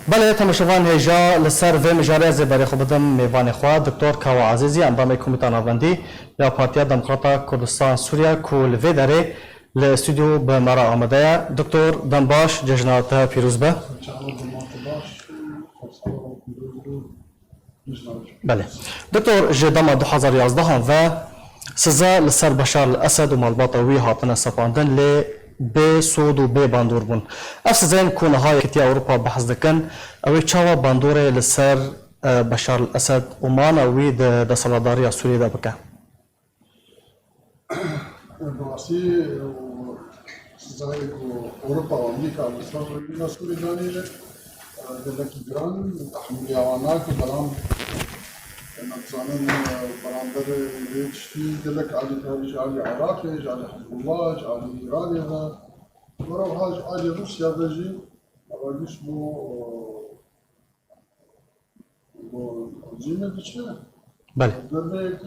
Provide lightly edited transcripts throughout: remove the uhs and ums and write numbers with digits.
بله تماشاوان هجا لسر و مجاره زبری خوب بدم میوان خوا دکتر کاوا عزیزی اندام کمیته نوندی یا پارتیا دموکراتا کردستان سوریا کول و داره لاستودیو به مرا آمده دکتر دنباش جشنات پیروز به بله دکتر جدام 2011 و سزا لسر بشار الاسد و مالباطوی هاتنا سپاندن ل به سود و به باندور بون افسزین کونه های کتی اروپا بحث دکن اوی چاوا باندور لسر بشار الاسد و مان اوی د سالاداری سوریه دا بکه براسي زي اوروبا وامريكا لسر سوريا جاني قال لك ايران تحمل يوانات بلان مثلا برامبر يشتي قال لك علي تهرج علي العراق علي حزب الله علي ايران هذا ورا هاج علي روسيا بيجي اواجش بو جيمه بتشي بله قال لك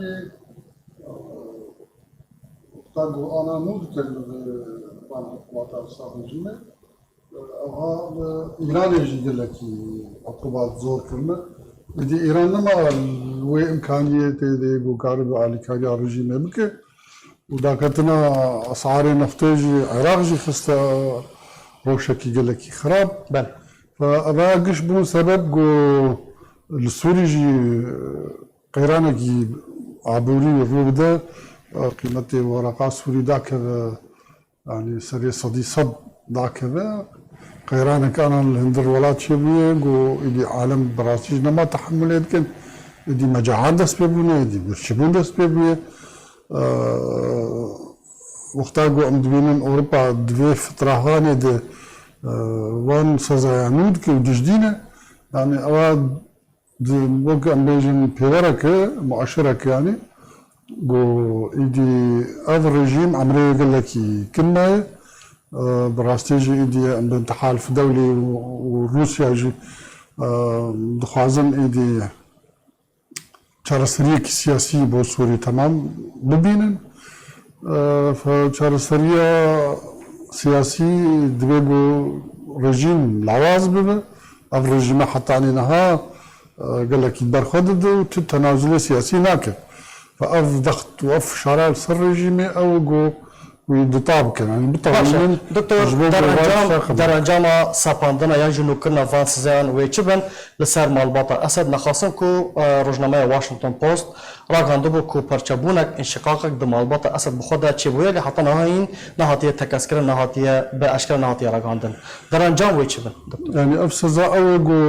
تاغو انا مود كان بان قوات صاحب جيمه او ايران يجي قال لك عقوبات زور كلمه دي إيران ما الوي إمكانية تيجي بقارب على كاري الرجيم بك وداكتنا أسعار النفط عراق جي خستا روشكي قال لك خراب بل فأباقش بون سبب السوري جي قيرانا جي عبوري وفوق قيمة ورقة سوري داك يعني سري صدي صد داك قيرانك أنا الهندر ولا شبيه جو إدي عالم براسيج نما تحمل يمكن إدي مجاعات دس بيبونه إدي برشبون دس بيبيه وقتها جو أمدبينن أوروبا دوي فترة هاني دي وان سزا يعنود كي ودجدينه يعني أواد دي وقع أمبيجن بيورك مؤشرك يعني جو إدي هذا الرجيم عمري قال لك كلمة براستيجي ايدي عند تحالف دولي وروسيا جي دخوازن ايدي چارەسەریەکی سیاسی بۆ سووری تەمام ببینن چارەسەریە سیاسی دەبێت بۆ ڕژیم لاواز ببێ ئەم ڕژیمە حەتانینەها گەلێکی بەرخۆ دەدە و تەنازولە سیاسی ناکرد فەئەف دەخت و ئەف شارە سەر ڕژیمێ ئەوە گۆ ويدطاب يعني بالطبع دكتور در انجام سپاندن یا جنو کرنا فانسزان و چبن لسر مالباطا اسد نخواستم کو روزنامه واشنطن پست راگاندو بو کو پرچبونک انشقاقک د مالباطا اسد بخدا چبوی له حتی نهاین نهاتیه تکسکر نهاتیه به اشکال نهاتیه راگاندن در انجام و چبن يعني افسزا او جو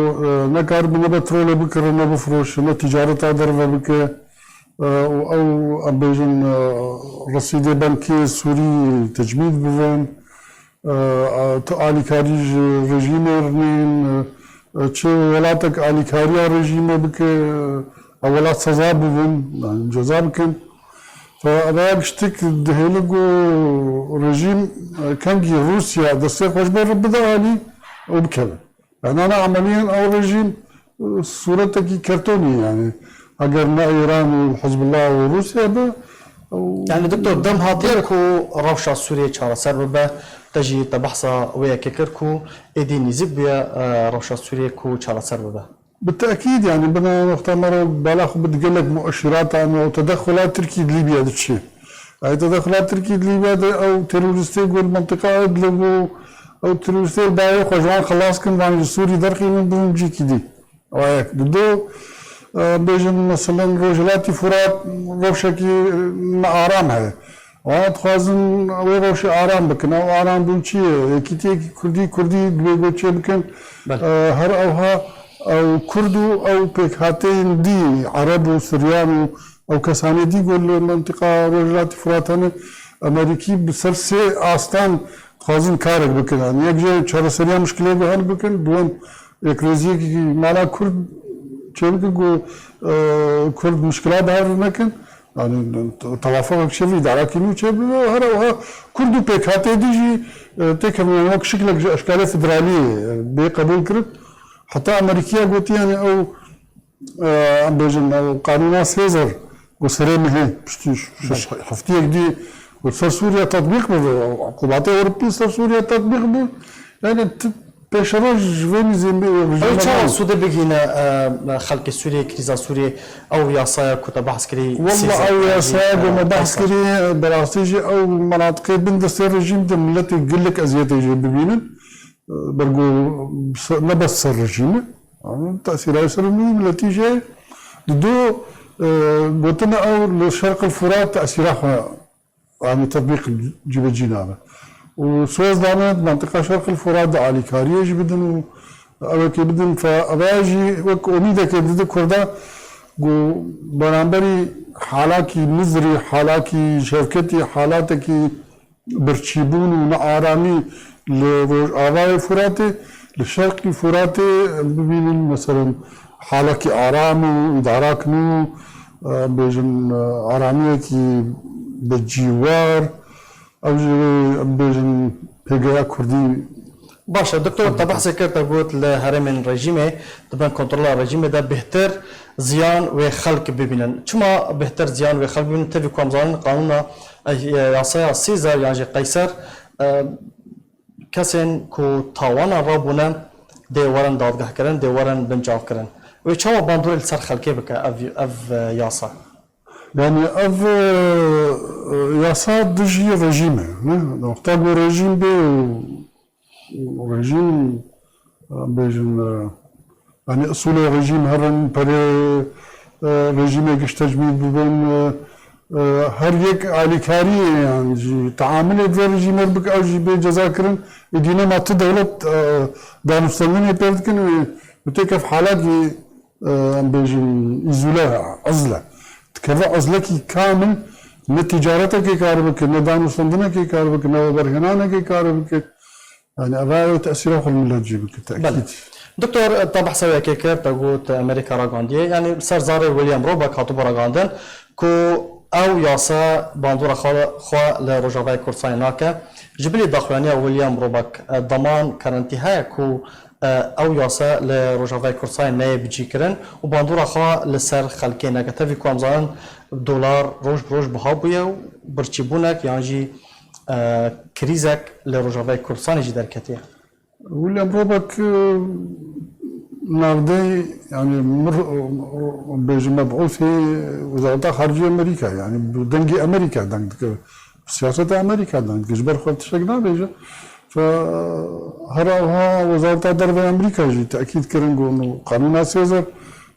نكار من بترول بكر نبفروش تجارة در بك او امبيجن رصيد بنكي سوري تجميد بفن علي كاري رجيم رنين تشي ولاتك علي كاري رجيم بك اولات سزا بفن جزا بكن فأنا بشتك دهيلقو رجيم كانجي روسيا دستيق وجبر بدأني وبكذا يعني انا عمليا او رجيم صورتك كرتوني يعني اگر ما ايران وحزب الله وروسيا به يعني دكتور دم هاتيكو روشا سوريا چارە سەر ببە تجي تبحثا ويا كيكركو ايدي نزيب بيا روشا سوريا كو چارە سەر ببە بالتاكيد يعني بنا مختمر بلاخ بتقول لك مؤشرات عن تدخلات تركيا ليبيا هذا الشيء هاي تدخلات تركيا ليبيا او تيرورستي المنطقه او تيرورستي البايع وجوان خلاص كان سوري درخي من بنجي كدي وهيك بدو بيجن مثلا رجلاتي فرات روشكي آرام هي وأنا تخازن روشي آرام بكن أو آرام بنشي كتير كردي بيجو بكن هر أوها أو كردو أو بيكهاتين دي عرب وسريان أو كساني دي قول منطقة رجلاتي فرات هنا أمريكي بسرسي آستان تخازن كارك بكن يعني يجي شهر سريان مشكلة بهان بكن دوم يكرزي مالا كرد چونکه كرد مشكلات هر نکن يعني توافق شديد على كيلو شبه هذا كرد بيكهاتي ديجي تكمل هناك شكل اشكال فدراليه بقبول كرد حتى امريكيه قلت يعني او بيجن قانون سيزر وسريمه هي حفتيه دي وصار سوريا تطبيق عقوبات اوروبيه صار سوريا تطبيق يعني پیشروش جوانی زمین أي رژیم شو سوده بگینا خلق سوریه کریزا سوریه أو یاسایا کتا بحث کری والله او يا ساق وما بحث كري براستيجي او مناطق بندس الرجيم ده ملتي يقول لك ازيد يجي ببينن برجو نبص الرجيم تاثير يسلمي ملتي جاي دو قلتنا او لشرق الفرات تاثيرها يعني تطبيق جيب الجنابه وسويس دانت منطقه شرق الفرات علي كاريه جبدن او كي بدن فاباجي وك اميده كي بدن كردا گو برانبری حالاکی مزری حالاکی شرکتی حالاتکی برچیبون و نآرامی لروج آوای فراته لشرق فراته ببینیم مثلا حالاکی آرام و ادارات نو بیجن آرامی کی بجیوار او بیجن پیگیا کردی باشا دكتور طبعا سكرت قلت لهرم الرجيمه طبعا كنترول الرجيمه ده بهتر زيان وخلق ببينن شما بهتر زيان وخلق ببينن تبي كم زمان قانون ياسايا سيزر يعني قيصر كسن كو تاوانا رابونا دي ورن دادگاه كرن دي ورن بنجاف كرن وشما باندور السر خلقي بك اف ياسا يعني اف ياسا دجي رجيمه نختار رجيم بي رژیم بیشتر يعني اصول الرژیم هرن برای رژیم اگش تجمیل ببین هر یک علیکاری يعني تعامل در رژیم بک اوجی به جزا کرن دینا ما دولت دانستانی پیدا کنه بتكف حالات بیشتر ازوله عزله كذا عزله کی کامل نتجارته کی کار بک ندانستانی کی کار بک نوبرهنانه کی کار بک يعني أبغى تأثيره خل من الجيب بالتأكيد. دكتور طبعا سوي كيكر تقول أمريكا راغاندية يعني صار زاري ويليام روبا كاتب راغاندن كو أو ياسا باندورا خوا لرجاء كورسايناك جبلي داخلانية ويليام روباك ضمان كارنتيها كو أو ياسا لرجاء كورساين ما بيجيكرن وباندورا خوا لسر خلكينا كتفي كوامزان دولار روج بهابويا برشيبونك يعني كريزك لرجاء كورساني جدار كتير. ويليام روباك ناردي يعني بيجي مبعوث وزارة خارجية أمريكا يعني دنجي أمريكا دنج سياسة أمريكا دنج جبر خلت شكلنا بيجي فهراها وزارة الدرب أمريكا جي تأكيد كرنجو إنه قانون سيزر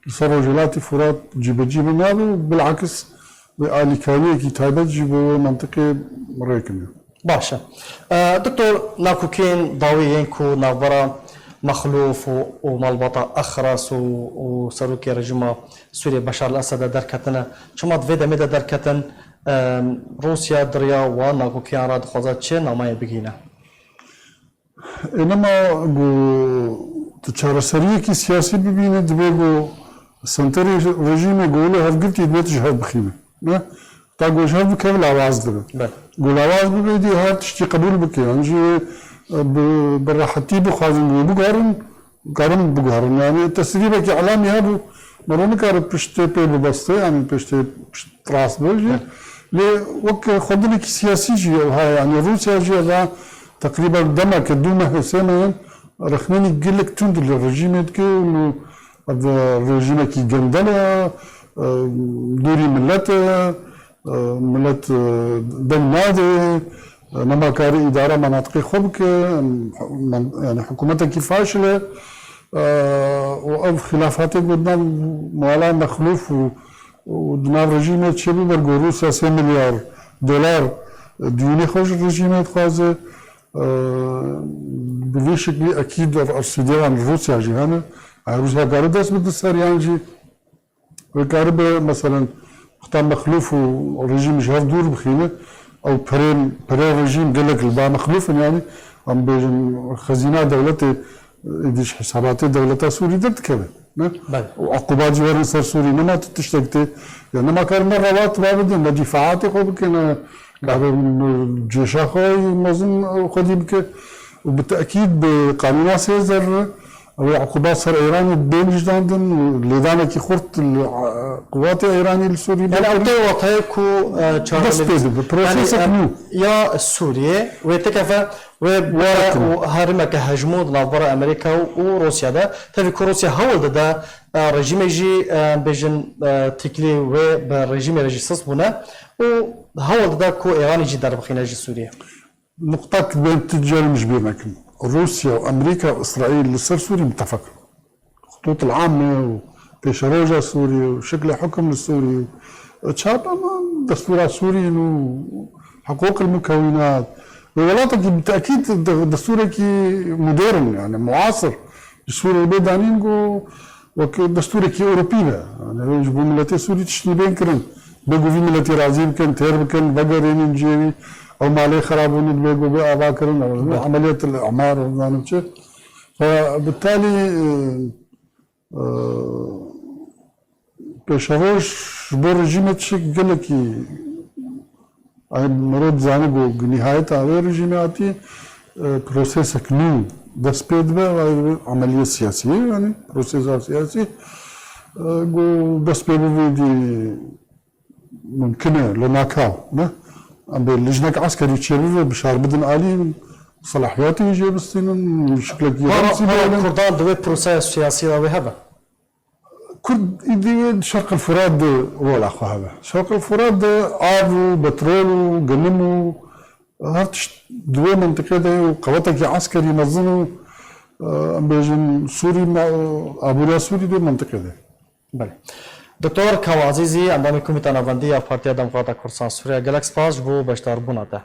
سرجلات فرات جيب نابو بالعكس بآلي كاريه كي تايبت جيبو منطقة مريكنيو. باشا دكتور ناكوكين ضاويين كو نابرا مخلوف ومالبطا أخرس وسروكي رجيم سوريا بشار الأسد دركتنا شما تفيدا ميدا دركتن روسيا دريا وناكوكيان راد خوزات چه نامايا بگينا إنما تشارسرية كي سياسي ببينة دبيغو سنتري رجيمي قولو هفقلتي دبيت جهاد بخيمة تاقو جهاد بكامل آواز دبي قول آواز ببي دي هاد تشتي قبول بكي يعني بالراحتي بخوازن بقارن بقارن يعني تسريبك إعلامي هادو مروني كارب بشتي بي ببسطي يعني بشتي راس بيجي لي وك خدلك سياسي جي هاي يعني روسيا جي هذا تقريبا دمك الدومة حسين رخناني قلك تند للرجيم يدكي انه الرجيم كي جندلة دوري ملت بنادي نما كاري إدارة مناطقي خبك يعني حكومتك فاشلة وأو خلافات قدام مولا مخلوف ودنا رجيم تشبي برجو روسيا 3 مليار دولار ديوني خوش الرجيم خازه بذي شكل أكيد الصديق عن روسيا جهانا روسيا قارب داس بالدستور يعني جي وقارب مثلا اختار مخلوف ورجيم جهاز دور بخيمة أو برين رجيم قالك البا مخلوف يعني عم بيجن خزينة دولتي يديش حسابات دولتها سوري درت كذا وعقوبات جوار صار سوري نما تشتكتي يعني ما كان مرة وقت بابد دفاعات يقول كنا بعد الجيش أخوي مازن خدي بك وبالتأكيد بقانون سيزر او عقوبات سر ايران بينج داندن لذانا كي خرط القوات الايرانيه لسوريا يعني أوتي وطيكو بس كذا بروسيس كنو يا سوريا ويتكفى وهرمة كهجمود نظر أمريكا وروسيا ده تفي روسيا هول ده رجيم يجي بيجن تكلي وبرجيم يجي صصبنا وهول ده كو إيران يجي درب خيناج سوريا نقطة بين تجار مش بينكم روسيا وامريكا واسرائيل لسر سوري متفق الخطوط العامه وبيشروجا سوري وشكل حكم للسوري تشابه دستور سوري وحقوق المكونات ولاتك بالتاكيد دستورك مودرن يعني معاصر السوري البيضانين ودستورك اوروبي يعني يجبوا ملتي سوري تشتري بين كرن بقوا في ملتي رازين كان تيرب كان بقرين نجيري او مالي خرابون بيجوا باكرن او عمليه الاعمار يعني شيء فبالتالي بيشاروش بور رجيمة شيء قال لك مرود زانبو نهاية هذا رجيماتي بروسيس كنو دسبيد عملية سياسية يعني بروسيس سياسي جو دسبيد دي ممكنة لناكاو عم بلجنة عسكري تشيرو بشار بدن آلي صلاحياتي يجي بالسنين شكلك كردان دوي بروسيس سياسي وهذا كرد يدي شرق الفرات ولا أخو هذا شرق الفرات آبو بترول قلمو هرتش دوي منطقة ده وقواتك عسكري ينظموا عم بيجن سوري مع أبو سوري دو منطقة ده بله دكتور كوازيزي عندما كوميتا نافندية بارتيا دمقراطة كردستان سوريا جالكس باز بو بشتار بوناته